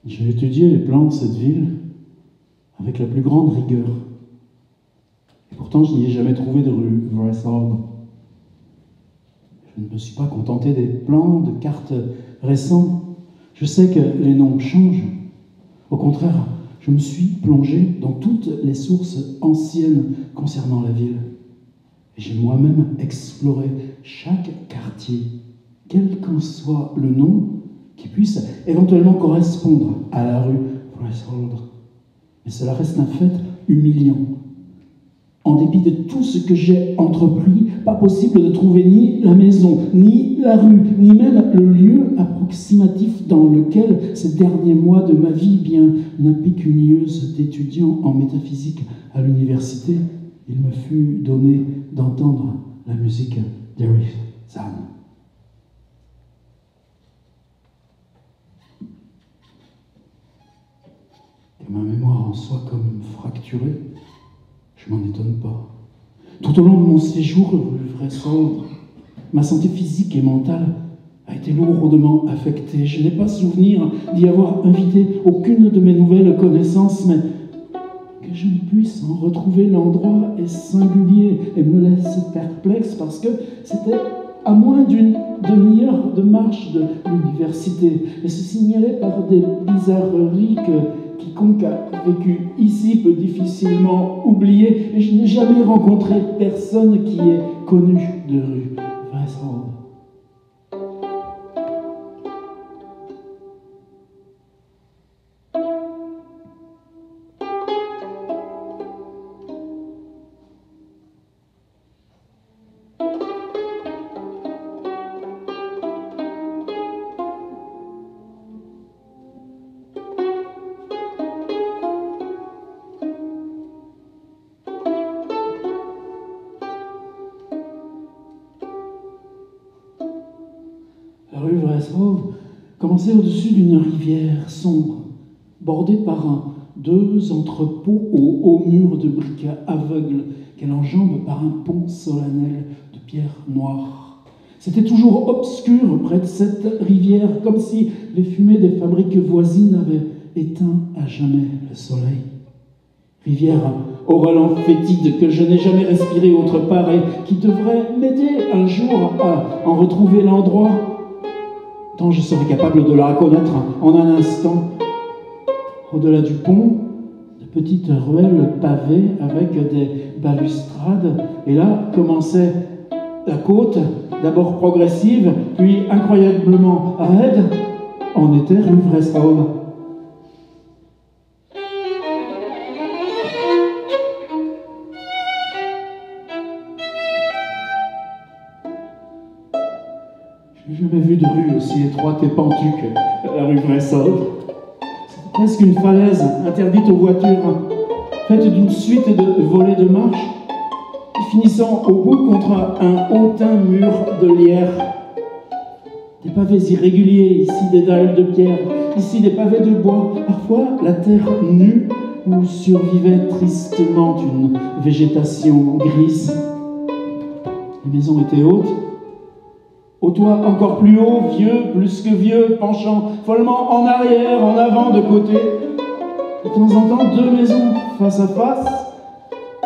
J'ai étudié les plans de cette ville avec la plus grande rigueur. Et pourtant, je n'y ai jamais trouvé de rue Wresthold. Je ne me suis pas contenté des plans de cartes récents. Je sais que les noms changent. Au contraire, je me suis plongé dans toutes les sources anciennes concernant la ville. Et j'ai moi-même exploré chaque quartier, quel qu'en soit le nom, qui puisse éventuellement correspondre à la rue Wresthold. Mais cela reste un fait humiliant. En dépit de tout ce que j'ai entrepris, pas possible de trouver ni la maison, ni la rue, ni même le lieu approximatif dans lequel ces derniers mois de ma vie bien impécunieuse d'étudiant en métaphysique à l'université, il me fut donné d'entendre la musique d'Eric Zahn. Que ma mémoire en soit comme fracturée, je m'en étonne pas. Tout au long de mon séjour rue Wresthold, ma santé physique et mentale a été lourdement affectée. Je n'ai pas souvenir d'y avoir invité aucune de mes nouvelles connaissances, mais que je ne puisse en retrouver l'endroit est singulier et me laisse perplexe parce que c'était à moins d'une demi-heure de marche de l'université et se signalait par des bizarreries que quiconque a vécu ici peut difficilement oublier, et je n'ai jamais rencontré personne qui ait connu de rue Wresthold. La rue Wresthold commençait au-dessus d'une rivière sombre, bordée par deux entrepôts aux hauts murs de briques aveugles qu'elle enjambe par un pont solennel de pierre noire. C'était toujours obscur près de cette rivière, comme si les fumées des fabriques voisines avaient éteint à jamais le soleil. Rivière au relent fétide que je n'ai jamais respiré autre part et qui devrait m'aider un jour à en retrouver l'endroit, tant je serais capable de la reconnaître en un instant. Au-delà du pont, de petites ruelles pavées avec des balustrades, et là commençait la côte, d'abord progressive, puis incroyablement raide, en était rue Wresthold. Je n'ai jamais vu de rue aussi étroite et pentue que la rue Wresthold. C'était presque une falaise interdite aux voitures, faite d'une suite de volets de marche, finissant au bout contre un hautain mur de lierre. Des pavés irréguliers, ici des dalles de pierre, ici des pavés de bois, parfois la terre nue où survivait tristement une végétation grise. Les maisons étaient hautes, au toit encore plus haut, vieux, plus que vieux, penchant follement en arrière, en avant, de côté. De temps en temps, deux maisons face à face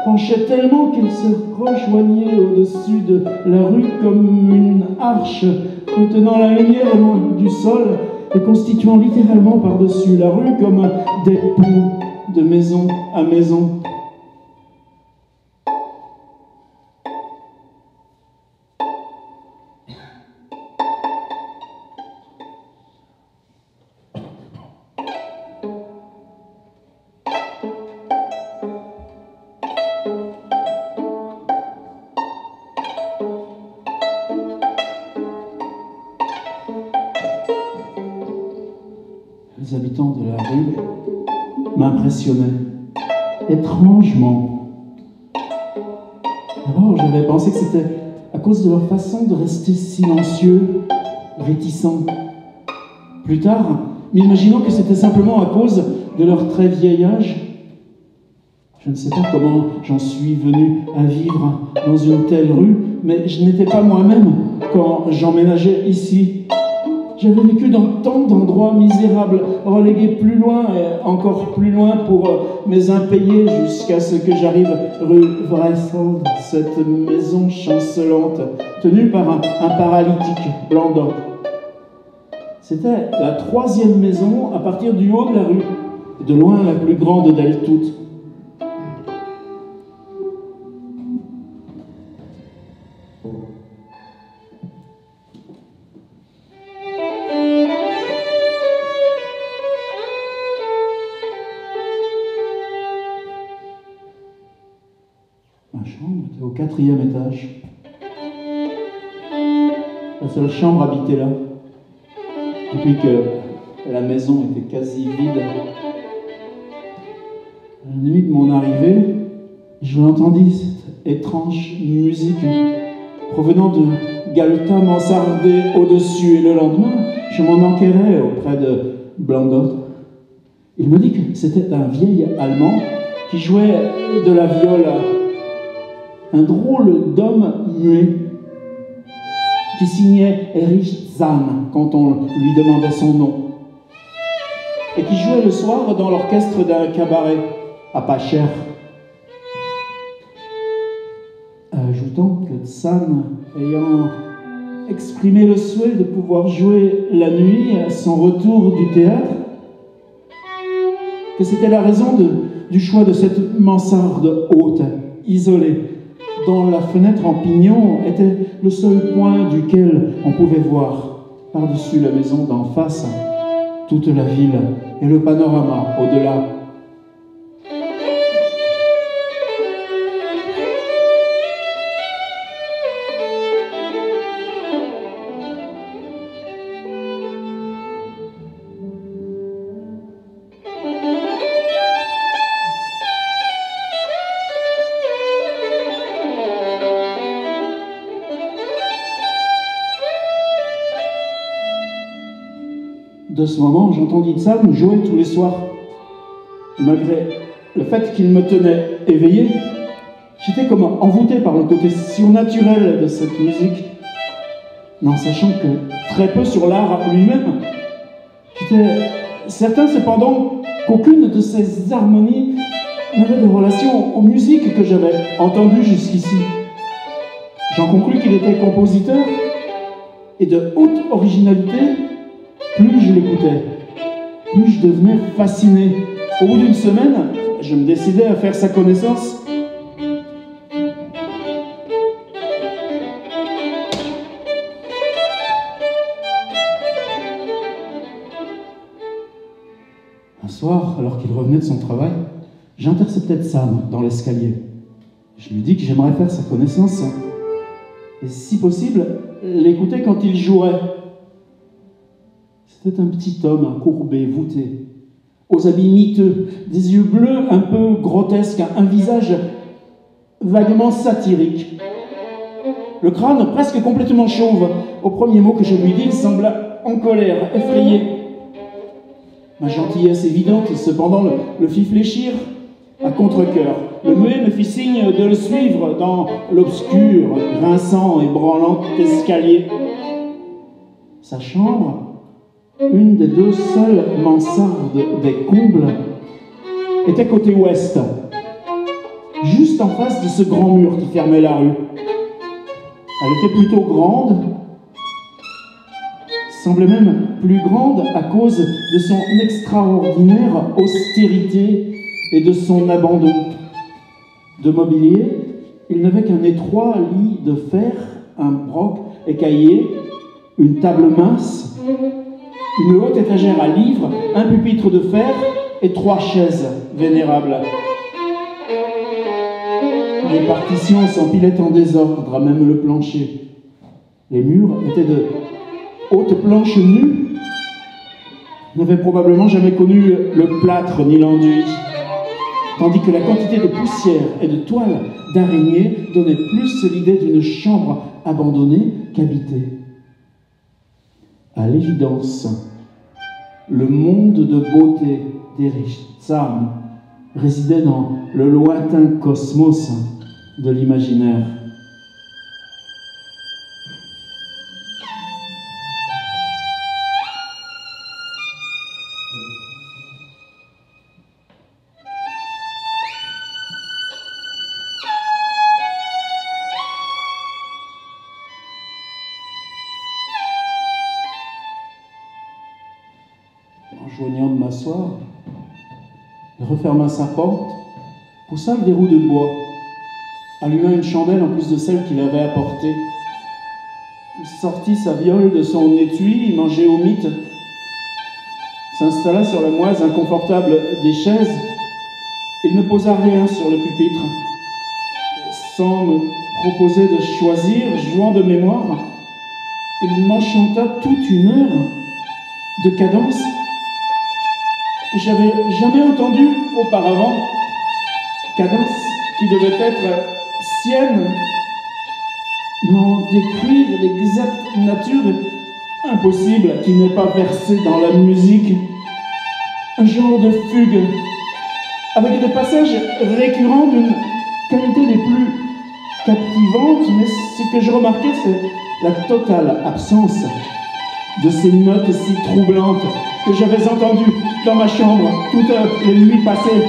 penchaient tellement qu'elles se rejoignaient au-dessus de la rue comme une arche contenant la lumière loin du sol et constituant littéralement par-dessus la rue comme des ponts de maison à maison. Les habitants de la rue m'impressionnaient étrangement. D'abord, j'avais pensé que c'était à cause de leur façon de rester silencieux, réticents. Plus tard, m'imaginant que c'était simplement à cause de leur très vieil âge. Je ne sais pas comment j'en suis venu à vivre dans une telle rue, mais je n'étais pas moi-même quand j'emménageais ici. J'avais vécu dans tant d'endroits misérables, relégués plus loin et encore plus loin pour mes impayés, jusqu'à ce que j'arrive rue Wreford, cette maison chancelante, tenue par un paralytique blanc d'or. C'était la 3e maison à partir du haut de la rue, et de loin la plus grande d'elles toutes. Ma chambre était au 4e étage. La seule chambre habitée là, depuis que la maison était quasi vide. La nuit de mon arrivée, je l'entendis, cette étrange musique provenant de galetas mansardés au-dessus. Et le lendemain, je m'en enquérais auprès de Blandot. Il me dit que c'était un vieil Allemand qui jouait de la viole, un drôle d'homme muet qui signait Erich Zahn quand on lui demandait son nom et qui jouait le soir dans l'orchestre d'un cabaret à pas cher. Ajoutant que Zahn, ayant exprimé le souhait de pouvoir jouer la nuit à son retour du théâtre, que c'était la raison du choix de cette mansarde haute, isolée, dont la fenêtre en pignon était le seul point duquel on pouvait voir, par-dessus la maison d'en face, toute la ville et le panorama au-delà. De ce moment, j'entendis Zahn jouer tous les soirs. Malgré le fait qu'il me tenait éveillé, j'étais comme envoûté par le côté surnaturel de cette musique, n'en sachant que très peu sur l'art lui-même. J'étais certain cependant qu'aucune de ces harmonies n'avait de relation aux musiques que j'avais entendues jusqu'ici. J'en conclus qu'il était compositeur et de haute originalité. Plus je l'écoutais, plus je devenais fasciné. Au bout d'une semaine, je me décidai à faire sa connaissance. Un soir, alors qu'il revenait de son travail, j'interceptai Zahn dans l'escalier. Je lui dis que j'aimerais faire sa connaissance et, si possible, l'écouter quand il jouerait. C'était un petit homme courbé, voûté, aux habits miteux, des yeux bleus un peu grotesques, un visage vaguement satirique. Le crâne presque complètement chauve. Au premier mot que je lui dis, il sembla en colère, effrayé. Ma gentillesse évidente, cependant, le fit fléchir à contre-cœur. Le muet me fit signe de le suivre dans l'obscur, grinçant et branlant escalier. Sa chambre, une des deux seules mansardes des combles, était côté ouest, juste en face de ce grand mur qui fermait la rue. Elle était plutôt grande, semblait même plus grande à cause de son extraordinaire austérité et de son abandon. De mobilier, il n'avait qu'un étroit lit de fer, un broc écaillé, une table mince, une haute étagère à livres, un pupitre de fer et 3 chaises vénérables. Les partitions s'empilaient en désordre, à même le plancher. Les murs étaient de hautes planches nues, n'avaient probablement jamais connu le plâtre ni l'enduit, tandis que la quantité de poussière et de toiles d'araignée donnait plus l'idée d'une chambre abandonnée qu'habitée. À l'évidence, le monde de beauté d'Erich Zahn résidait dans le lointain cosmos de l'imaginaire. m'asseoir. Il referma sa porte, poussa le verrou de bois, alluma une chandelle en plus de celle qu'il avait apportée. Il sortit sa viole de son étui, mangeait au mythe, s'installa sur la moise inconfortable des chaises. Il ne posa rien sur le pupitre. Sans me proposer de choisir, jouant de mémoire, il m'enchanta toute une heure de cadence que j'avais jamais entendue auparavant. Cadence qui devait être sienne, mais en décrire l'exacte nature est impossible, qui n'est pas versé dans la musique. Un genre de fugue, avec des passages récurrents d'une qualité des plus captivantes, mais ce que je remarquais, c'est la totale absence de ces notes si troublantes que j'avais entendues dans ma chambre toutes les nuits passées.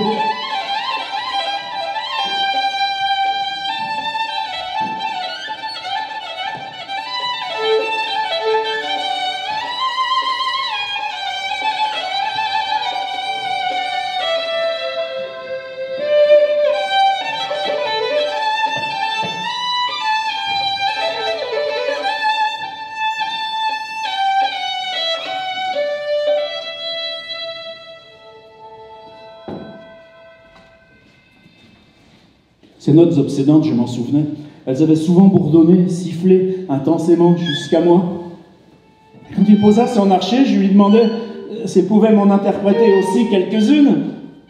Ces notes obsédantes, je m'en souvenais, elles avaient souvent bourdonné, sifflé intensément jusqu'à moi. Quand il posa son archet, je lui demandais s'il pouvait m'en interpréter aussi quelques-unes.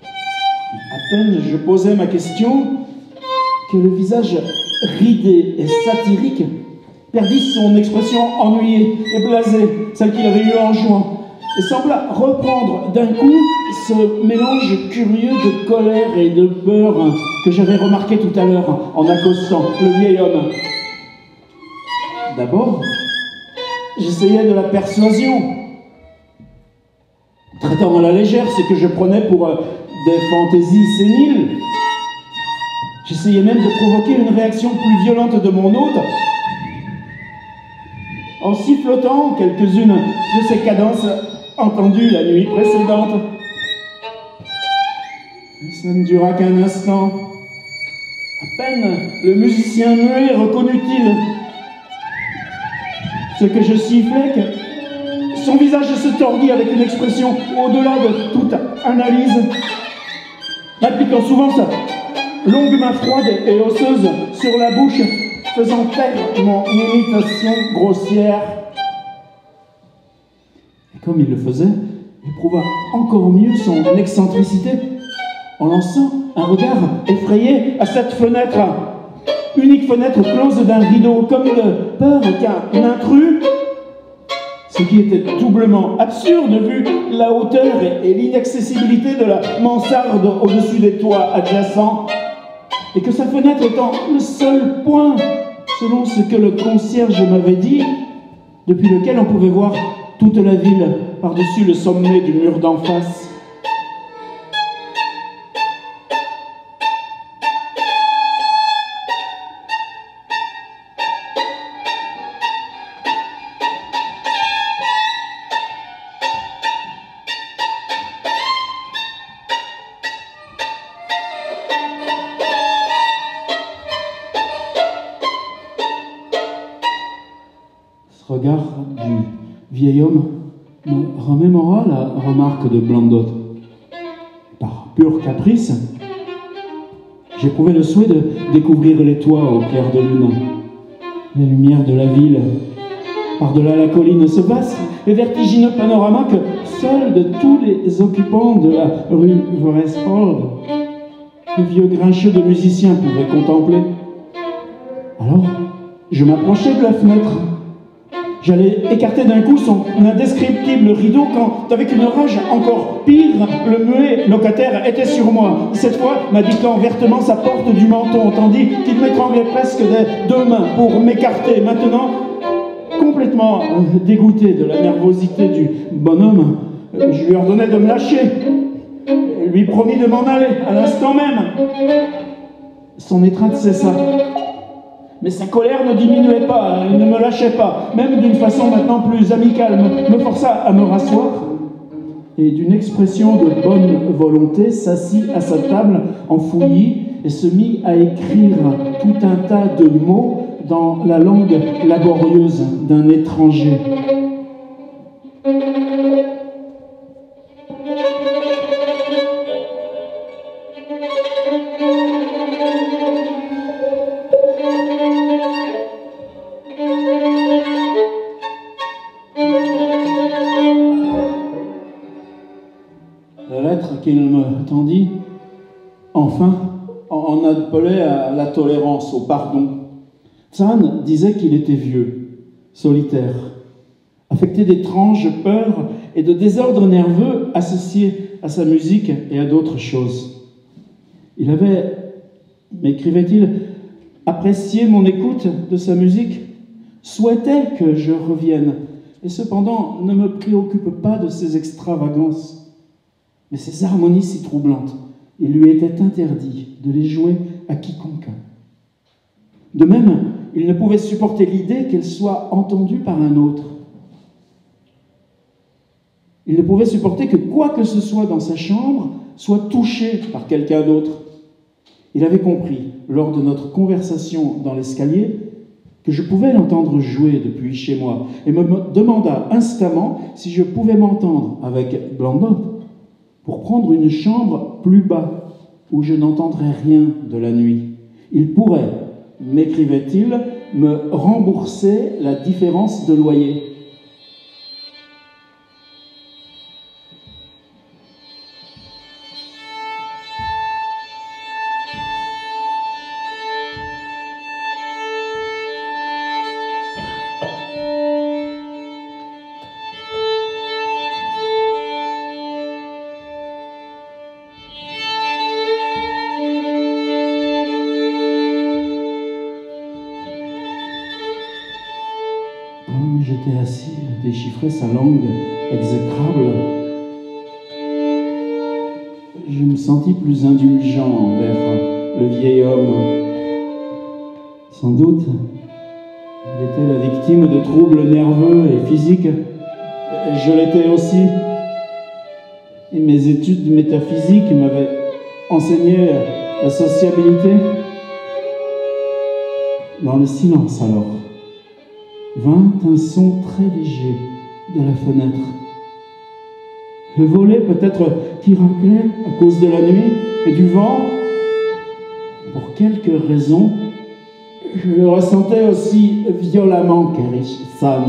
À peine je posais ma question que le visage ridé et satirique perdit son expression ennuyée et blasée, celle qu'il avait eue en jouant, et sembla reprendre d'un coup ce mélange curieux de colère et de peur que j'avais remarqué tout à l'heure en accostant le vieil homme. D'abord, j'essayais de la persuasion, traitant à la légère ce que je prenais pour des fantaisies séniles. J'essayais même de provoquer une réaction plus violente de mon hôte en sifflotant quelques-unes de ces cadences entendues la nuit précédente. Ça ne dura qu'un instant. À peine le musicien muet reconnut-il ce que je sifflais que son visage se tordit avec une expression au-delà de toute analyse, appliquant souvent sa longue main froide et osseuse sur la bouche, faisant taire mon imitation grossière. Et comme il le faisait, il prouva encore mieux son excentricité en lançant un regard effrayé à cette fenêtre, unique fenêtre close d'un rideau, comme de peur qu'un intrus, ce qui était doublement absurde vu la hauteur et l'inaccessibilité de la mansarde au-dessus des toits adjacents, et que sa fenêtre étant le seul point, selon ce que le concierge m'avait dit, depuis lequel on pouvait voir toute la ville par-dessus le sommet du mur d'en face. Ce regard du vieil homme me remémora la remarque de Blondet. Par pur caprice, j'éprouvais le souhait de découvrir les toits au clair de lune, les lumières de la ville, par-delà la colline, ce vaste et vertigineux panorama que seul de tous les occupants de la rue Wresthold, le vieux grincheux de musicien pouvait contempler. Alors, je m'approchai de la fenêtre. J'allais écarter d'un coup son indescriptible rideau quand, avec une rage encore pire, le muet locataire était sur moi. Cette fois, m'indiquant vertement sa porte du menton, tandis qu'il m'étranglait presque des deux mains pour m'écarter. Maintenant, complètement dégoûté de la nervosité du bonhomme, je lui ordonnai de me lâcher. Et lui promis de m'en aller à l'instant même. Son étreinte cessa. Mais sa colère ne diminuait pas, il ne me lâchait pas, même d'une façon maintenant plus amicale, me força à me rasseoir. et d'une expression de bonne volonté s'assit à sa table en fouillis et se mit à écrire tout un tas de mots dans la langue laborieuse d'un étranger. La lettre qu'il me tendit, enfin, en appelait à la tolérance, au pardon. Tsan disait qu'il était vieux, solitaire, affecté d'étranges peurs et de désordres nerveux associés à sa musique et à d'autres choses. Il avait, m'écrivait-il, apprécié mon écoute de sa musique, souhaitait que je revienne, et cependant ne me préoccupe pas de ses extravagances. Mais ces harmonies si troublantes, il lui était interdit de les jouer à quiconque. De même, il ne pouvait supporter l'idée qu'elle soit entendue par un autre. Il ne pouvait supporter que quoi que ce soit dans sa chambre soit touché par quelqu'un d'autre. Il avait compris, lors de notre conversation dans l'escalier, que je pouvais l'entendre jouer depuis chez moi, et me demanda instamment si je pouvais m'entendre avec Blondot pour prendre une chambre plus bas, où je n'entendrais rien de la nuit. Il pourrait, m'écrivait-il, me rembourser la différence de loyer. Comme j'étais assis à déchiffrer sa langue exécrable, je me sentis plus indulgent envers le vieil homme. Sans doute, il était la victime de troubles nerveux et physiques. Je l'étais aussi. Et mes études métaphysiques m'avaient enseigné la sociabilité. Dans le silence alors, vint un son très léger de la fenêtre. Le volet peut-être qui raclait à cause de la nuit et du vent. Pour quelque raison, je le ressentais aussi violemment qu'Erich Sam.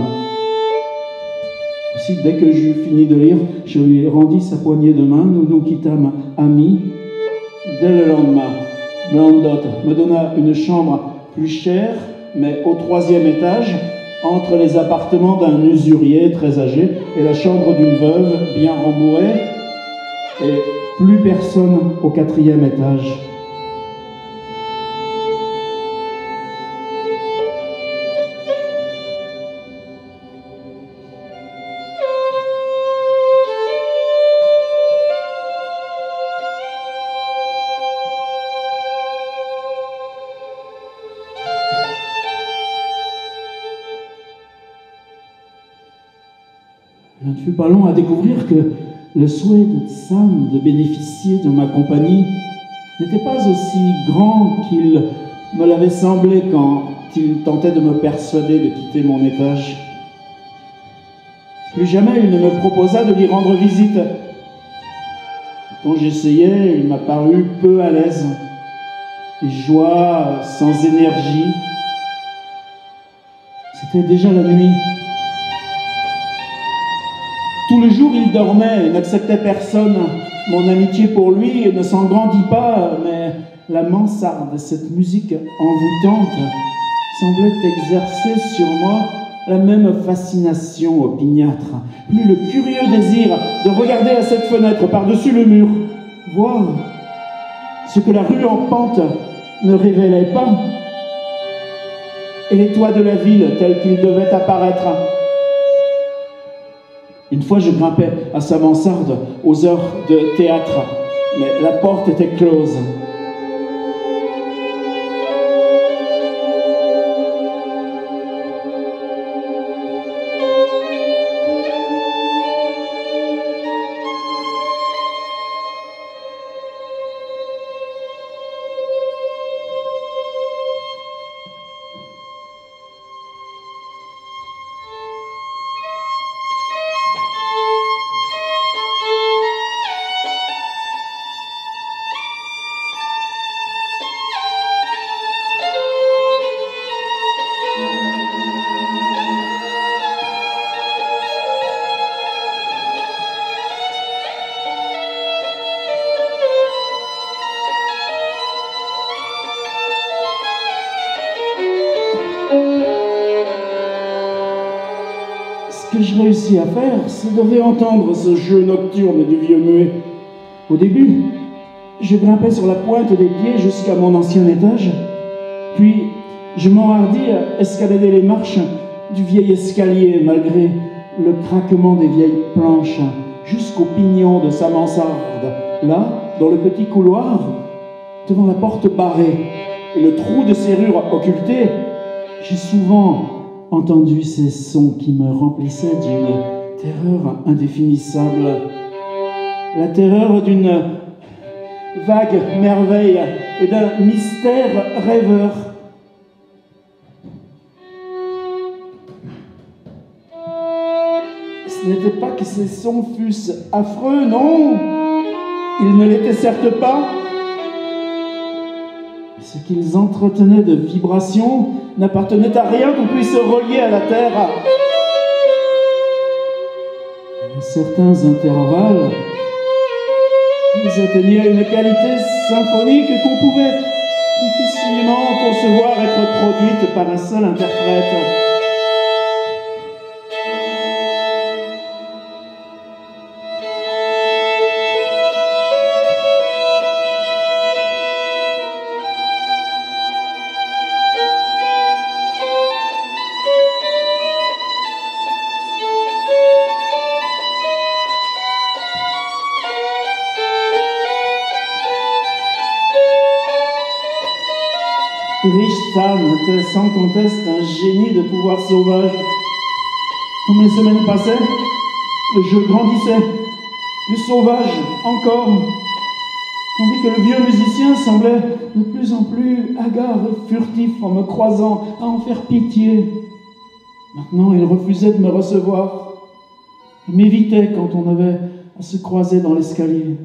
Aussi, dès que j'eus fini de lire, je lui rendis sa poignée de main, nous nous quittâmes amis. Dès le lendemain, Blondot me donna une chambre plus chère, mais au 3e étage, entre les appartements d'un usurier très âgé et la chambre d'une veuve bien rembourrée, et plus personne au 4e étage. Je ne fus pas long à découvrir que le souhait de Sam de bénéficier de ma compagnie n'était pas aussi grand qu'il me l'avait semblé quand il tentait de me persuader de quitter mon étage. Plus jamais il ne me proposa de lui rendre visite. Quand j'essayais, il m'apparut peu à l'aise. Il joua sans énergie. C'était déjà la nuit. Tout le jour, il dormait et n'acceptait personne. Mon amitié pour lui ne s'en grandit pas, mais la mansarde, cette musique envoûtante, semblait exercer sur moi la même fascination opiniâtre. Plus le curieux désir de regarder à cette fenêtre par-dessus le mur, voir ce que la rue en pente ne révélait pas, et les toits de la ville tels qu'ils devaient apparaître. Une fois, je grimpais à sa mansarde aux heures de théâtre, mais la porte était close. réussi à faire, c'est de réentendre ce jeu nocturne du vieux muet. Au début, je grimpais sur la pointe des pieds jusqu'à mon ancien étage, puis je m'enhardis à escalader les marches du vieil escalier malgré le craquement des vieilles planches jusqu'au pignon de sa mansarde. Là, dans le petit couloir, devant la porte barrée et le trou de serrure occulté, j'ai souvent entendu ces sons qui me remplissaient d'une terreur indéfinissable. La terreur d'une vague merveille et d'un mystère rêveur. Ce n'était pas que ces sons fussent affreux, non, ils ne l'étaient certes pas. Ce qu'ils entretenaient de vibrations n'appartenait à rien qu'on puisse relier à la terre. À certains intervalles, ils atteignaient une qualité symphonique qu'on pouvait difficilement concevoir être produite par un seul interprète. Richter était sans conteste un génie de pouvoir sauvage. Comme les semaines passaient, le jeu grandissait, plus sauvage encore, tandis que le vieux musicien semblait de plus en plus hagard et furtif en me croisant, à en faire pitié. Maintenant, il refusait de me recevoir et m'évitait quand on avait à se croiser dans l'escalier.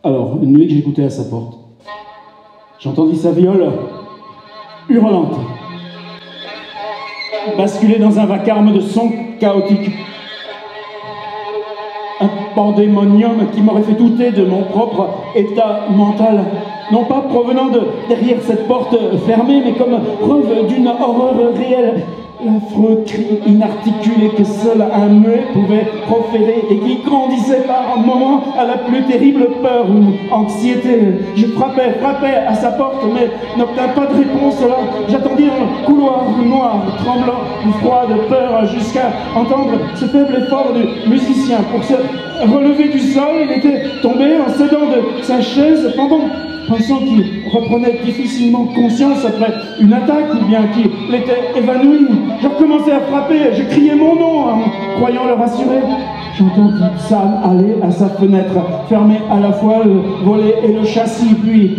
Alors, une nuit que j'écoutais à sa porte, j'entendis sa viole hurlante basculer dans un vacarme de sons chaotiques. Un pandémonium qui m'aurait fait douter de mon propre état mental, non pas provenant de derrière cette porte fermée, mais comme preuve d'une horreur réelle. L'affreux cri inarticulé que seul un muet pouvait proférer et qui grandissait par moments à la plus terrible peur ou anxiété. Je frappais à sa porte, mais n'obtins pas de réponse. Alors j'attendis dans le couloir noir, tremblant de froid, de peur, jusqu'à entendre ce faible effort du musicien. Pour se relever du sol, il était tombé en s'aidant de sa chaise pensant qu'il reprenait difficilement conscience après une attaque ou bien qu'il était évanoui. Je recommençais à frapper, je criais mon nom en croyant le rassurer. J'entends San aller à sa fenêtre, fermer à la fois le volet et le châssis, puis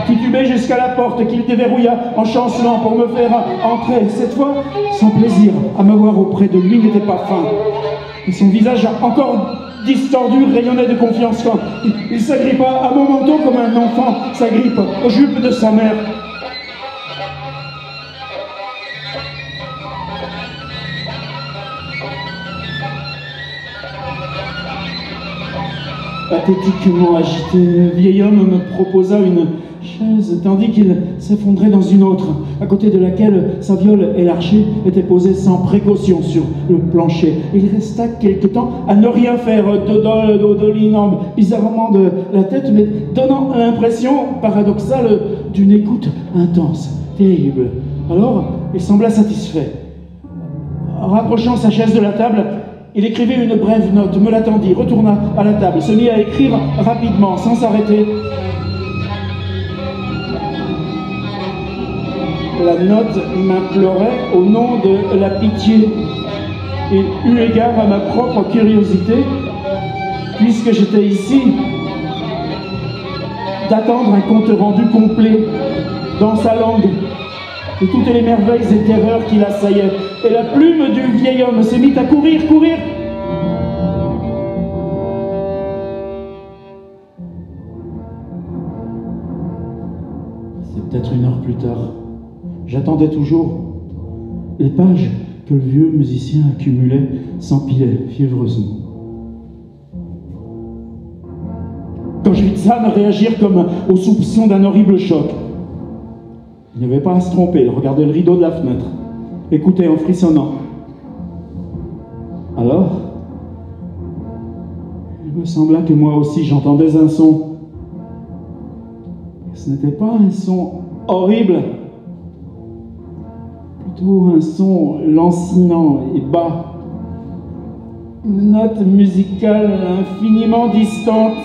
tituber jusqu'à la porte qu'il déverrouilla en chancelant pour me faire entrer. Cette fois, son plaisir à me voir auprès de lui n'était pas fin. Et son visage encore distordu rayonnait de confiance quand il s'agrippa à mon manteau comme un enfant s'agrippe aux jupes de sa mère. Pathétiquement agité, le vieil homme me proposa une chaise, tandis qu'il s'effondrait dans une autre, à côté de laquelle sa viole élargie était posée sans précaution sur le plancher. Il resta quelque temps à ne rien faire, dodolinant bizarrement de la tête, mais donnant l'impression paradoxale d'une écoute intense, terrible. Alors, il sembla satisfait. Rapprochant sa chaise de la table, il écrivait une brève note, me l'attendit, retourna à la table, se mit à écrire rapidement, sans s'arrêter. La note m'implorait au nom de la pitié et eu égard à ma propre curiosité, puisque j'étais ici, d'attendre un compte rendu complet dans sa langue de toutes les merveilles et terreurs qui l'assaillaient. Et la plume du vieil homme se mit à courir. C'est peut-être une heure plus tard. J'attendais toujours. Les pages que le vieux musicien accumulait s'empilaient fiévreusement. Quand je vis San réagir comme au soupçon d'un horrible choc, il n'y avait pas à se tromper, il regardait le rideau de la fenêtre, écoutait en frissonnant. Alors, il me sembla que moi aussi j'entendais un son. Ce n'était pas un son horrible, plutôt un son lancinant et bas, une note musicale infiniment distante,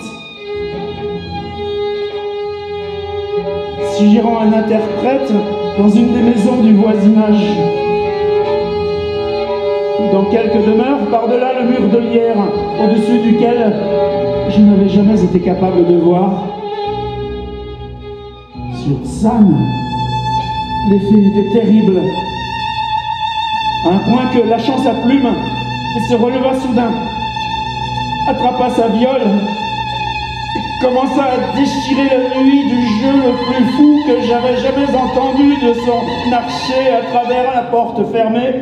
suggérant un interprète dans une des maisons du voisinage. Dans quelques demeures, par-delà le mur de lierre, au-dessus duquel je n'avais jamais été capable de voir. Sur San, l'effet était terrible, à un point que, lâchant sa plume, il se releva soudain, attrapa sa viole, commença à déchirer la nuit du jeu le plus fou que j'avais jamais entendu de son archer à travers la porte fermée.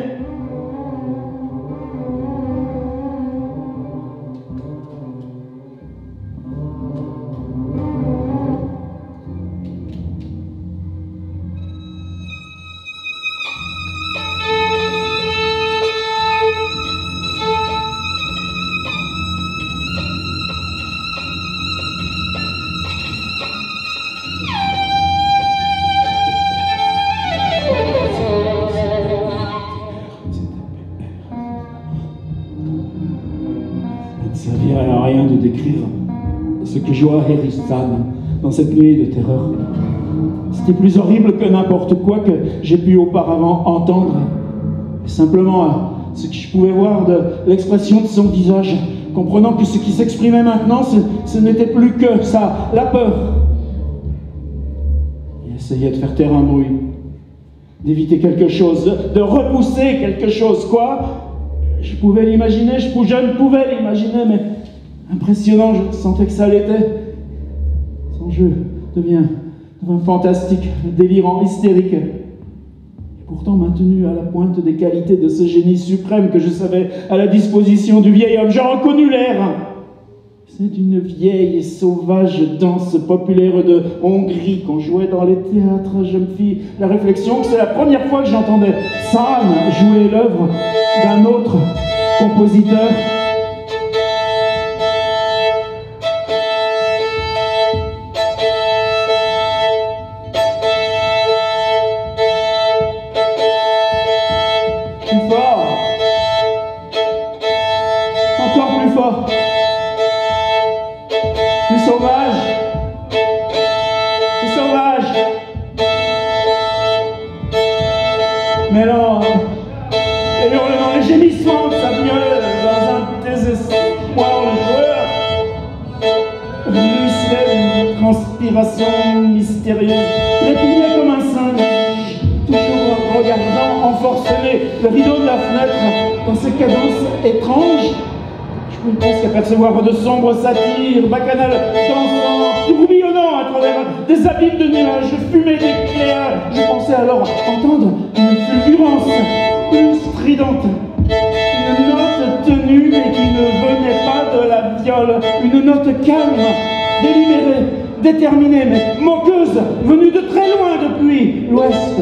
Ça ne servirait à rien de décrire ce que joua San dans cette nuit de terreur. C'était plus horrible que n'importe quoi que j'ai pu auparavant entendre. Et simplement, ce que je pouvais voir de l'expression de son visage, comprenant que ce qui s'exprimait maintenant, ce n'était plus que ça, la peur. Il essayait de faire taire un bruit, d'éviter quelque chose, de repousser quelque chose, quoi. Je pouvais l'imaginer, je ne pouvais l'imaginer, mais impressionnant, je sentais que ça l'était. Son jeu devint fantastique, délirant, hystérique. Et pourtant maintenu à la pointe des qualités de ce génie suprême que je savais à la disposition du vieil homme. J'en reconnus l'air. C'est une vieille et sauvage danse populaire de Hongrie qu'on jouait dans les théâtres. Je me fis la réflexion que c'est la première fois que j'entendais San jouer l'œuvre d'un autre compositeur. Plus fort. Encore plus fort. Plus sauvage. Plus sauvage. Mais non. Les hurlements, les gémissements de sa viole dans un désespoir. respiration mystérieuse, trépignait comme un singe, toujours regardant enforcené le rideau de la fenêtre dans ses cadences étranges. Je pouvais presque apercevoir de sombres satires, bacchanales dansant, tourbillonnant à travers des abîmes de nuages, fumée d'éclairs. Je pensais alors entendre une fulgurance plus stridente, une note tenue mais qui ne venait pas de la viole, une note calme, délibérée, déterminée mais moqueuse, venue de très loin depuis l'ouest.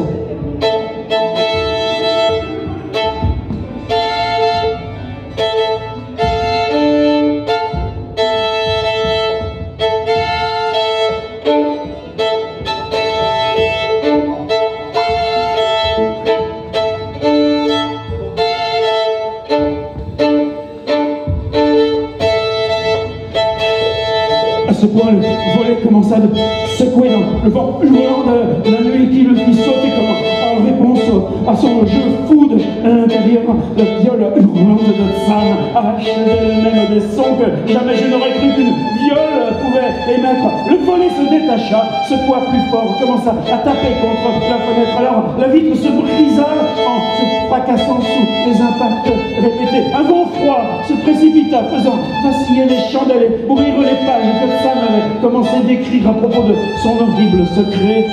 À ce point, le volet commença de secouer dans le vent hurlant de la nuit qui le fit sauter comme en réponse à son jeu fou de l'intérieur. La viole hurlante de Sam arrachait d'elle-même des sons que jamais je n'aurais cru qu'une viole pouvait émettre. Le volet se détacha, secoua plus fort, commença à taper contre la fenêtre. Alors la vitre se brisa en se fracassant sous les impacts répétés. Un vent froid se précipita, faisant vaciller les chandelles et mourir les pages que Sam avait commencé d'écrire à propos de son horrible secret.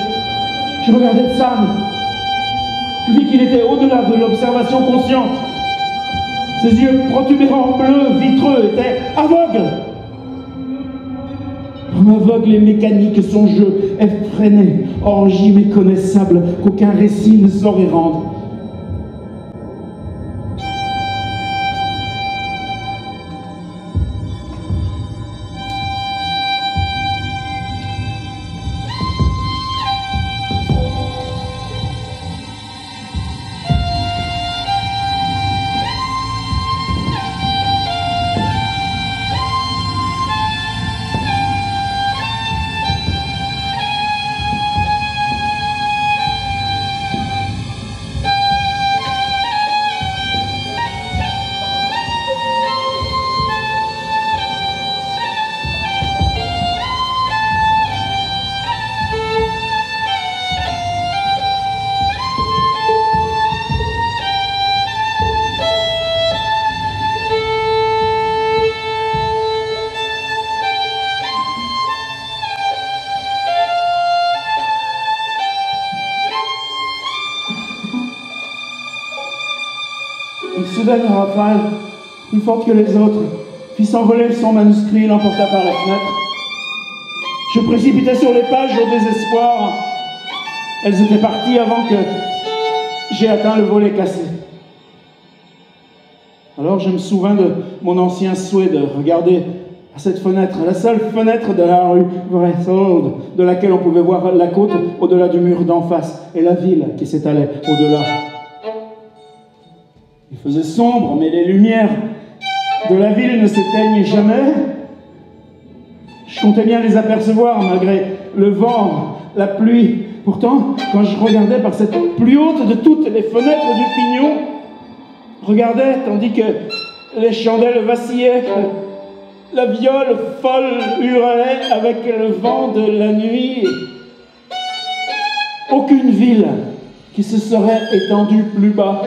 Je regardais Sam. Je vis qu'il était au-delà de l'observation consciente. Ses yeux protubérants, bleus, vitreux, étaient aveugles. Aveugle et mécanique, son jeu effréné, orgie méconnaissable qu'aucun récit ne saurait rendre. Une soudaine rafale, plus forte que les autres, fit s'envoler son manuscrit et l'emporta par la fenêtre. Je précipitais sur les pages au désespoir. Elles étaient parties avant que j'ai atteint le volet cassé. Alors je me souvins de mon ancien souhait de regarder à cette fenêtre, la seule fenêtre de la rue Wresthold, de laquelle on pouvait voir la côte au-delà du mur d'en face et la ville qui s'étalait au-delà. Il faisait sombre, mais les lumières de la ville ne s'éteignent jamais. Je comptais bien les apercevoir malgré le vent, la pluie. Pourtant, quand je regardais par cette plus haute de toutes les fenêtres du pignon, regardais tandis que les chandelles vacillaient, que la viole folle hurlait avec le vent de la nuit. Aucune ville qui se serait étendue plus bas.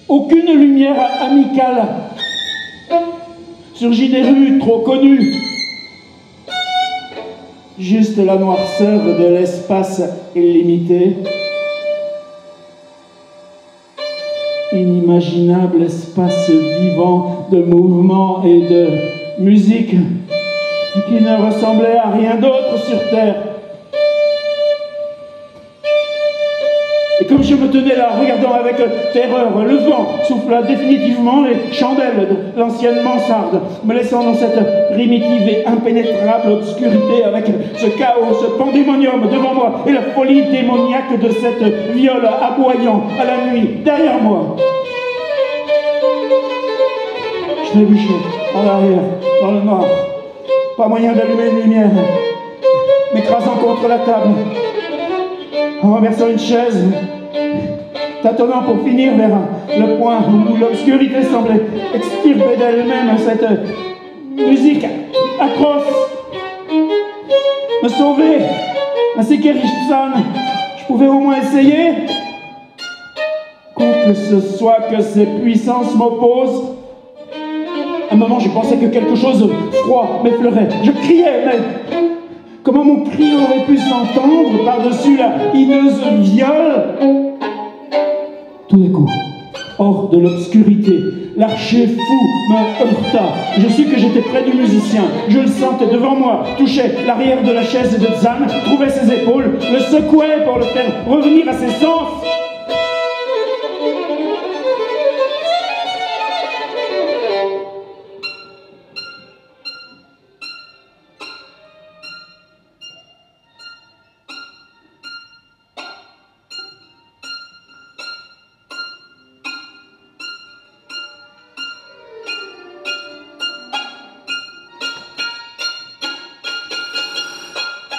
Aucune lumière amicale surgit des rues trop connues. Juste la noirceur de l'espace illimité. Inimaginable espace vivant de mouvement et de musique qui ne ressemblait à rien d'autre sur Terre. Et comme je me tenais là, regardant avec terreur, le vent souffla définitivement les chandelles de l'ancienne mansarde, me laissant dans cette primitive et impénétrable obscurité avec ce chaos, ce pandémonium devant moi et la folie démoniaque de cette viole aboyant à la nuit derrière moi. Je trébuchais en arrière, dans le noir, pas moyen d'allumer une lumière, m'écrasant contre la table, en renversant une chaise, tâtonnant pour finir vers le point où l'obscurité semblait extirper d'elle-même cette musique atroce. me sauver, ainsi qu'Erichson. Je pouvais au moins essayer. Quoi que ce soit que ces puissances m'opposent. À un moment, je pensais que quelque chose de froid m'effleurait. Je criais, mais comment mon cri aurait pu s'entendre par-dessus la hideuse viole? Tout d'un coup, hors de l'obscurité, l'archer fou me heurta. Je sus que j'étais près du musicien. Je le sentais devant moi, touchait l'arrière de la chaise de Zan, trouvait ses épaules, le secouait pour le faire revenir à ses sens.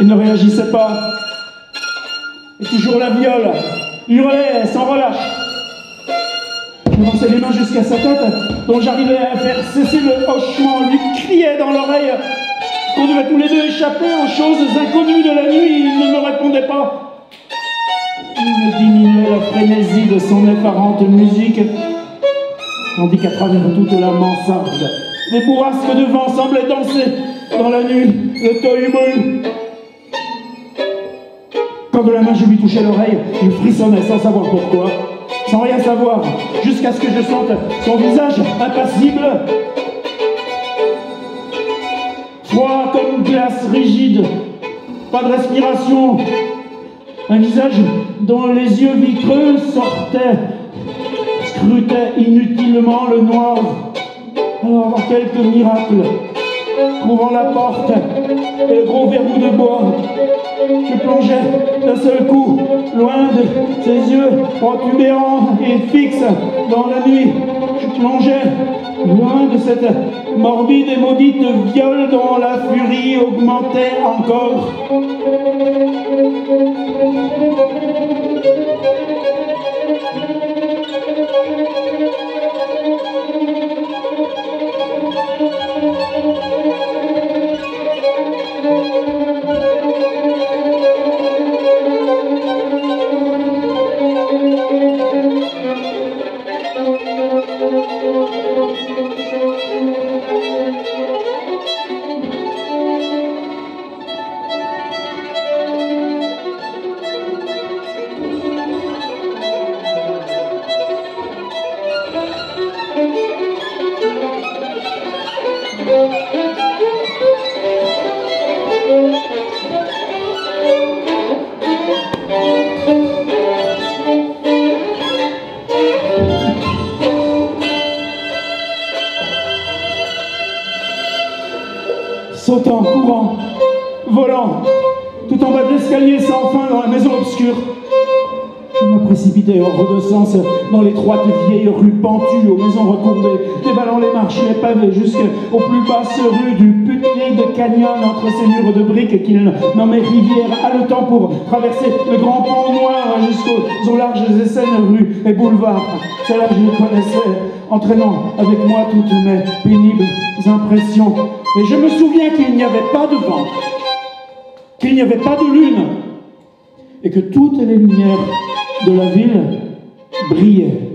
Il ne réagissait pas. Et toujours la viole hurlait sans relâche. J'avançais les mains jusqu'à sa tête, dont j'arrivais à faire cesser le hochement, lui criait dans l'oreille qu'on devait tous les deux échapper aux choses inconnues de la nuit. Il ne me répondait pas. Il me diminuait la frénésie de son effarante musique, tandis qu'à travers toute la mansarde, des bourrasques de vent semblaient danser dans la nuit, le tohu-bohu. Quand de la main je lui touchais l'oreille, il frissonnait sans savoir pourquoi, sans rien savoir, jusqu'à ce que je sente son visage impassible, froid comme glace rigide, pas de respiration, un visage dont les yeux vitreux sortaient, scrutaient inutilement le noir. Alors, par quelques miracles, trouvant la porte et le gros verrou de bois, je plongeais d'un seul coup, loin de ses yeux protubérants et fixes dans la nuit. Je plongeais loin de cette morbide et maudite viole dont la furie augmentait encore. Sautant, courant, volant, tout en bas de l'escalier sans fin dans la maison obscure. Je me précipitais hors de sens dans l'étroite vieille rue pentue aux maisons recourbées, dévalant les marches, les pavés jusqu'aux plus basses rues du putride canyon entre ces murs de briques qu'il nommait rivière, haletant pour traverser le grand pont noir jusqu'aux larges et saines rues et boulevards. Celle-là, je le connaissais, entraînant avec moi toutes mes pénibles impressions. Et je me souviens qu'il n'y avait pas de vent, qu'il n'y avait pas de lune, et que toutes les lumières de la ville brillaient.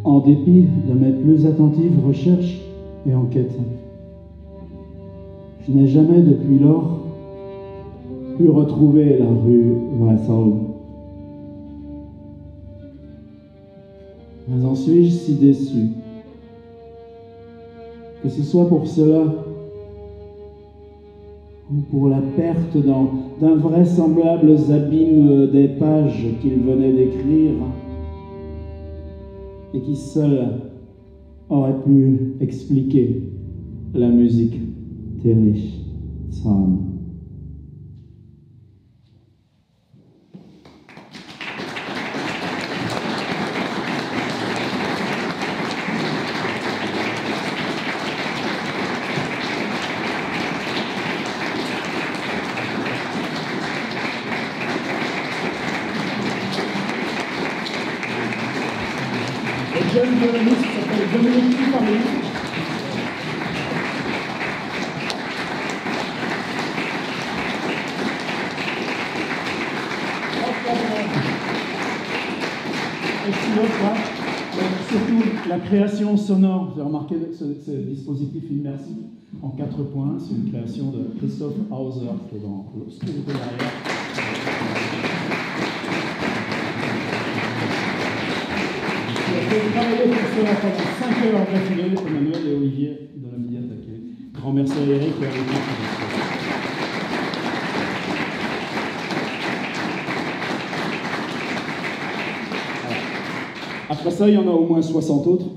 en dépit de mes plus attentives recherches et enquêtes. Je n'ai jamais depuis lors pu retrouver la rue Wressall. Mais en suis-je si déçu? Que ce soit pour cela ou pour la perte d'invraisemblables abîmes des pages qu'il venait d'écrire et qui seul aurait pu expliquer la musique Terry Sam. Le jeune violoniste s'appelle Dominique Pifarelli. Et puis l'autre là, surtout la création sonore. Vous avez remarqué ce dispositif immersif en 4 points. C'est une création de Christoph Hauser qui est dans l'obscurité derrière. J'ai travaillé pour cela pendant 5 heures d'affilée, Emmanuel et Olivier de la médiathèque. Grand merci à Eric et à l'équipe. Après ça, il y en a au moins 60 autres.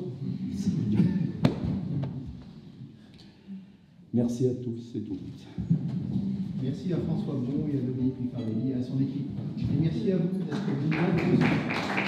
Merci à tous et toutes. Merci à François Bon et à Dominique Pifarelli et à son équipe. Et merci à vous d'être venus nombreux.